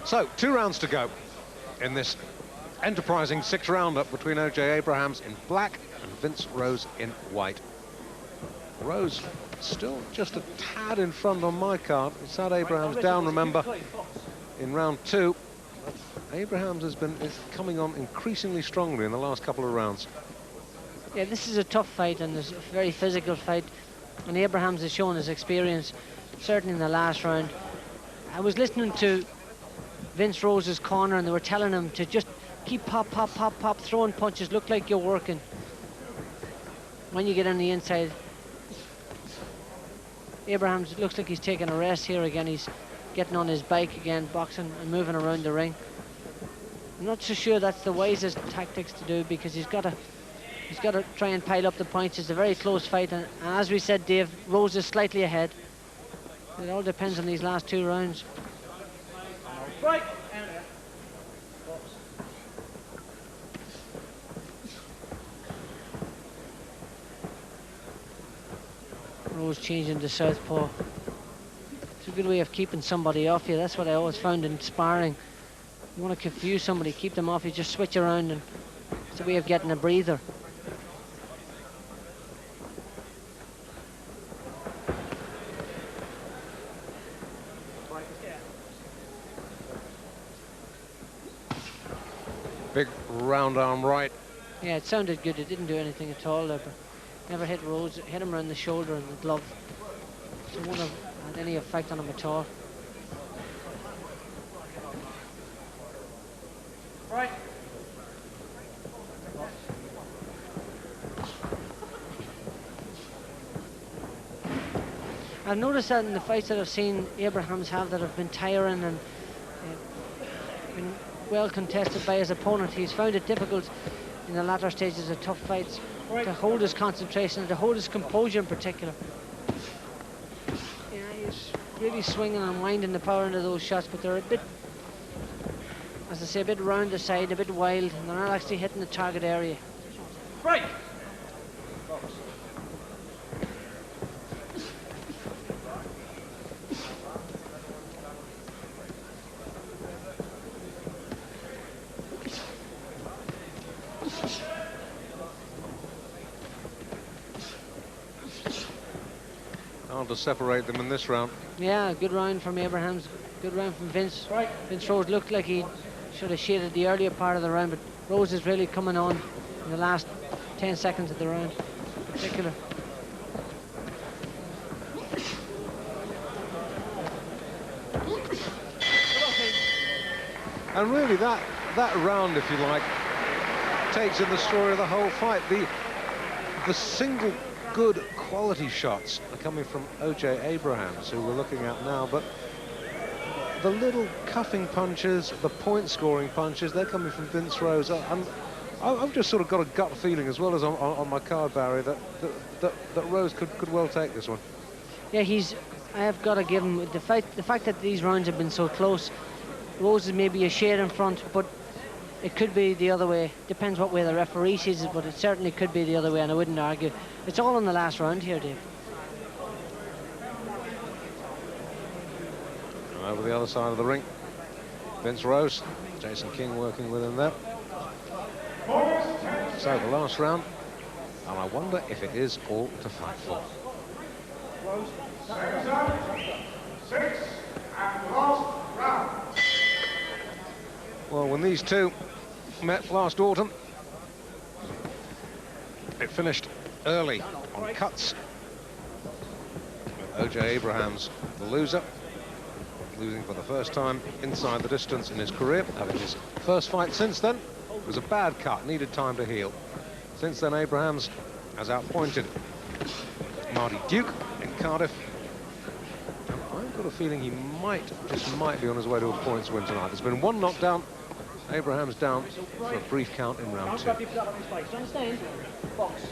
So, 2 rounds to go in this enterprising 6-rounder between Ojay Abrahams in black and Vince Rose in white. Rose still just a tad in front on my card. It's had Abrahams down, remember, in round 2. Abrahams is coming on increasingly strongly in the last couple of rounds. Yeah, this is a tough fight, and it's a very physical fight, and Abrahams has shown his experience, certainly in the last round. I was listening to Vince Rose's corner, and they were telling him to just keep pop, throwing punches, look like you're working. When you get on the inside, Abrahams looks like he's taking a rest here again. He's getting on his bike again, boxing and moving around the ring. I'm not so sure that's the wisest tactics to do, because he's got to try and pile up the points. It's a very close fight, and as we said, Dave, Rose is slightly ahead. It all depends on these last 2 rounds. Right. Rose changing to southpaw. It's a good way of keeping somebody off you. That's what I always found in sparring. You want to confuse somebody, keep them off you, just switch around, and it's a way of getting a breather. Big round arm right. Yeah, it sounded good. It didn't do anything at all there, but never hit Rose. Hit him around the shoulder and the glove. So it wouldn't have had any effect on him at all. Right. I've noticed that in the fights that I've seen Abrahams have that have been tiring and been well contested by his opponent, he's found it difficult in the latter stages of tough fights to hold his concentration and to hold his composure in particular. Yeah, he's really swinging and winding the power into those shots, but they're a bit, as I say, a bit round the side, a bit wild, and they're not actually hitting the target area. Right. Hard to separate them in this round. Yeah, good round from Abrahams, good round from Vince. Right. Vince Rose looked like he should have shaded the earlier part of the round, but Rose is really coming on in the last 10 seconds of the round in particular. And really that round, if you like, takes in the story of the whole fight. The single good quality shots are coming from Ojay Abrahams, who we're looking at now, but the little cuffing punches, the point scoring punches, they're coming from Vince Rose. I've just sort of got a gut feeling, as well as on my card, Barry, that Rose could well take this one. Yeah, I have got to give him the fact that these rounds have been so close. Rose is maybe a shade in front, but it could be the other way. Depends what way the referee sees it, but it certainly could be the other way, and I wouldn't argue. It's all in the last round here, Dave. Over the other side of the ring, Vince Rose, Jason King working with him there. So the last round, and I wonder if it is all to fight for. Six and last round. Well, when these two met last autumn, it finished early on cuts, with Ojay Abrahams the loser, losing for the first time inside the distance in his career, having his first fight since then. It was a bad cut, needed time to heal. Since then, Abrahams has outpointed Marty Duke in Cardiff. I've got a feeling he just might be on his way to a points win tonight. There's been one knockdown. Abrahams down for a brief count in round 2. Understand? Box.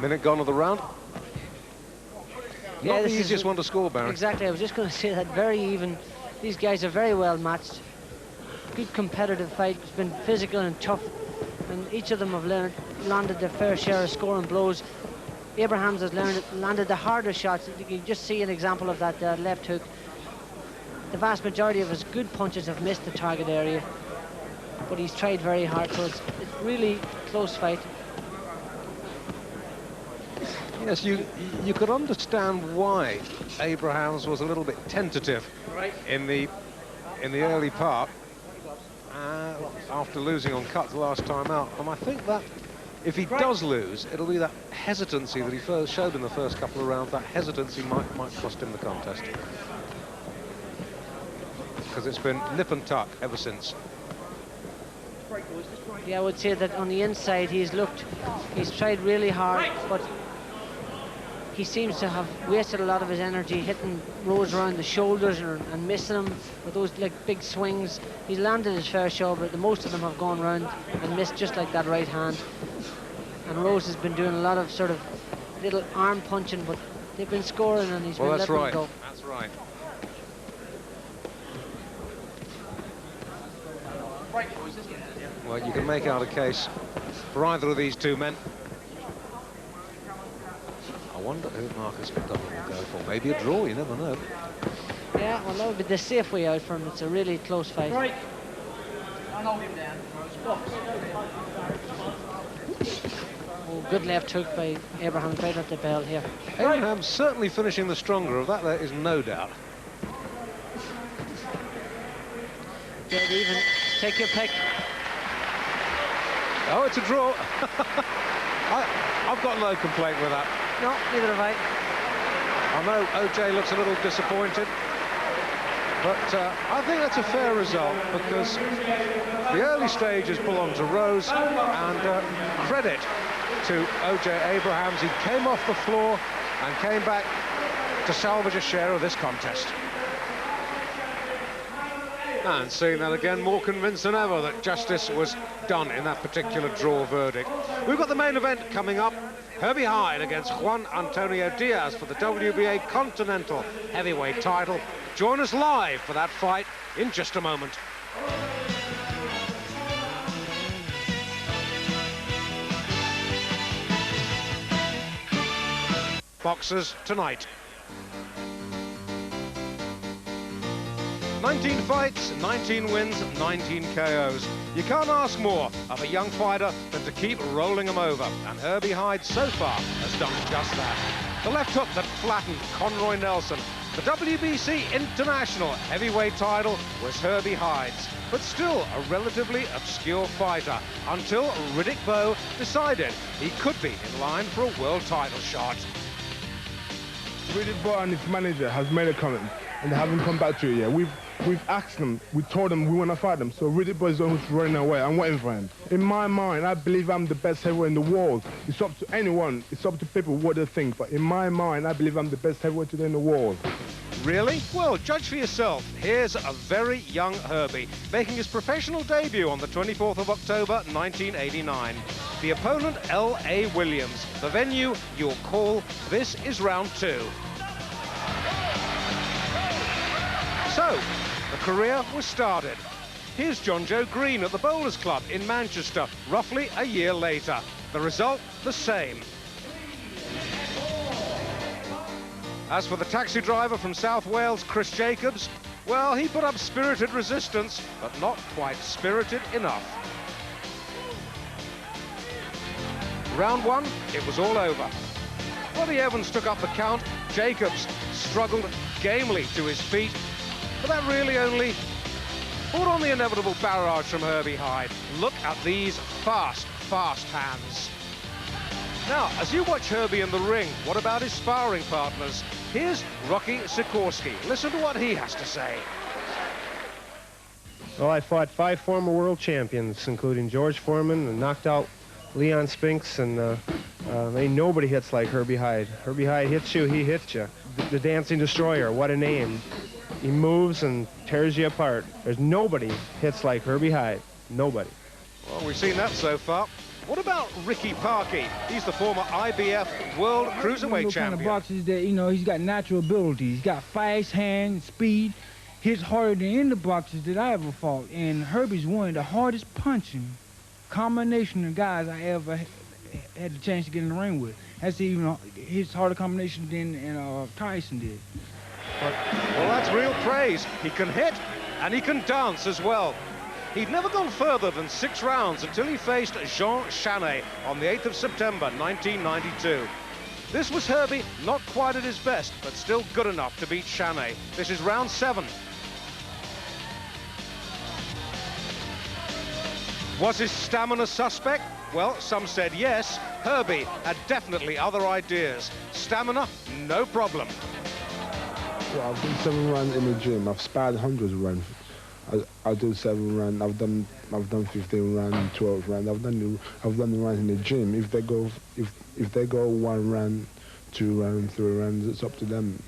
Minute gone of the round. Yeah, Not the this is easiest one to score, Barry. Exactly, I was just going to say that. Very even. These guys are very well matched. Good competitive fight. It's been physical and tough, and each of them have landed their fair share of scoring blows. Abrahams has landed the harder shots. You can just see an example of that left hook. The vast majority of his good punches have missed the target area, but he's tried very hard, so it's really close fight. Yes, you could understand why Abrahams was a little bit tentative in the early part after losing on cuts last time out, and I think that if he does lose, it'll be that hesitancy that he first showed in the first couple of rounds. That hesitancy might cost him the contest, because it's been nip and tuck ever since. Yeah, I would say that on the inside he's tried really hard, but he seems to have wasted a lot of his energy hitting Rose around the shoulders and missing him with those like big swings. He's landed his fair share, but the most of them have gone round and missed, just like that right hand. And Rose has been doing a lot of sort of little arm punching, but they've been scoring, and he's been letting them go. That's right. Well, you can make out a case for either of these two men. I wonder who Marcus McDonald will go for. Maybe a draw, you never know. Yeah, well, that would be the safe way out for him. It's a really close fight. Break. Don't hold him down. Box. Oh, good left hook by Abraham right at the bell here. Abraham certainly finishing the stronger of that, there is no doubt. Dead even. Take your pick. Oh, it's a draw. I've got no complaint with that. No, neither have I. I know OJ looks a little disappointed, but I think that's a fair result, because the early stages belong to Rose, and credit to OJ Abrahams. He came off the floor and came back to salvage a share of this contest. And seeing that again, more convinced than ever that justice was done in that particular draw verdict. We've got the main event coming up. Herbie Hyde against Juan Antonio Diaz for the WBA Continental Heavyweight title. Join us live for that fight in just a moment. Boxers tonight. 19 fights, 19 wins, 19 KOs. You can't ask more of a young fighter than to keep rolling them over. And Herbie Hyde so far has done just that. The left hook that flattened Conroy Nelson. The WBC International Heavyweight title was Herbie Hyde's, but still a relatively obscure fighter until Riddick Bowe decided he could be in line for a world title shot. Riddick Bowe and his manager has made a comment, and they haven't come back to it yet. We've asked them, we told them we want to fight them, so Riddick Bowe is the one who's running away. I'm waiting for him. In my mind, I believe I'm the best heavyweight in the world. It's up to anyone, it's up to people what they think, but in my mind, I believe I'm the best heavyweight today in the world. Really? Well, judge for yourself. Here's a very young Herbie, making his professional debut on the 24th of October, 1989. The opponent, L.A. Williams. The venue, your call. This is round 2. So, the career was started. Here's John Joe Green at the Bowlers Club in Manchester, roughly a year later. The result, the same. As for the taxi driver from South Wales, Chris Jacobs, well, he put up spirited resistance, but not quite spirited enough. Round 1, it was all over. Bobby Evans took up the count. Jacobs struggled gamely to his feet, but that really only brought on the inevitable barrage from Herbie Hyde. Look at these fast hands. Now, as you watch Herbie in the ring, what about his sparring partners? Here's Rocky Sikorsky. Listen to what he has to say. Well, I fought 5 former world champions, including George Foreman, and knocked out Leon Spinks, and ain't nobody hits like Herbie Hyde. Herbie Hyde hits you, he hits you. The Dancing Destroyer, what a name. He moves and tears you apart. There's nobody hits like Herbie Hyde. Nobody. Well, we've seen that so far. What about Ricky Parkey? He's the former IBF World Cruiserweight Kind of Champion. boxers that, you know, he's got natural ability. He's got fast hand, speed. Hits harder than any of the boxers that I ever fought. And Herbie's one of the hardest punching combination of guys I ever had the chance to get in the ring with. That's even his harder combination than Tyson did. Well, that's real praise. He can hit and he can dance as well. He'd never gone further than 6 rounds until he faced Jean Chaney on the 8th of September 1992. This was Herbie, not quite at his best, but still good enough to beat Chaney. This is round 7. Was his stamina suspect? Well, some said yes. Herbie had definitely other ideas. Stamina, no problem. Well, I've done 7 runs in the gym. I've sparred hundreds of runs. I do 7 runs. I've done 15 runs, 12 runs. I've done the runs in the gym. If they go 1 run, 2 runs, 3 runs, it's up to them.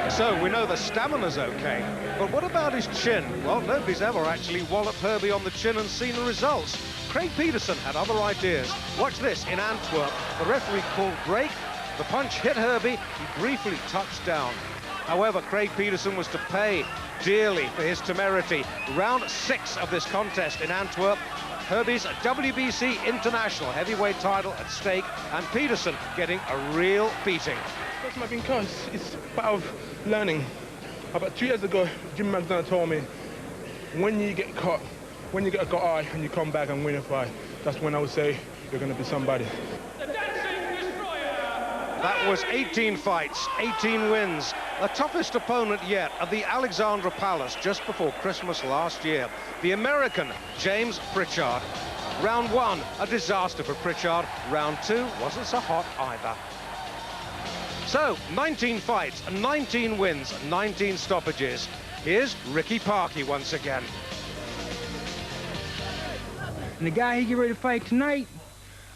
So we know the stamina's okay, but what about his chin? Well, nobody's ever actually walloped Herbie on the chin and seen the results. Craig Peterson had other ideas. Watch this in Antwerp. The referee called break. The punch hit Herbie. He briefly touched down. However, Craig Peterson was to pay dearly for his temerity. Round 6 of this contest in Antwerp. Herbie's WBC International Heavyweight title at stake, and Peterson getting a real beating. That's my been cause it's part of learning. About 2 years ago, Jim McDonough told me, when you get caught, when you get a gut eye and you come back and win a fight, that's when I would say you're going to be somebody. That was 18 fights, 18 wins. The toughest opponent yet at the Alexandra Palace just before Christmas last year. The American, James Pritchard. Round 1, a disaster for Pritchard. Round 2 wasn't so hot either. So, 19 fights, 19 wins, 19 stoppages. Here's Ricky Parkey once again. And the guy he get ready to fight tonight,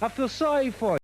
I feel sorry for.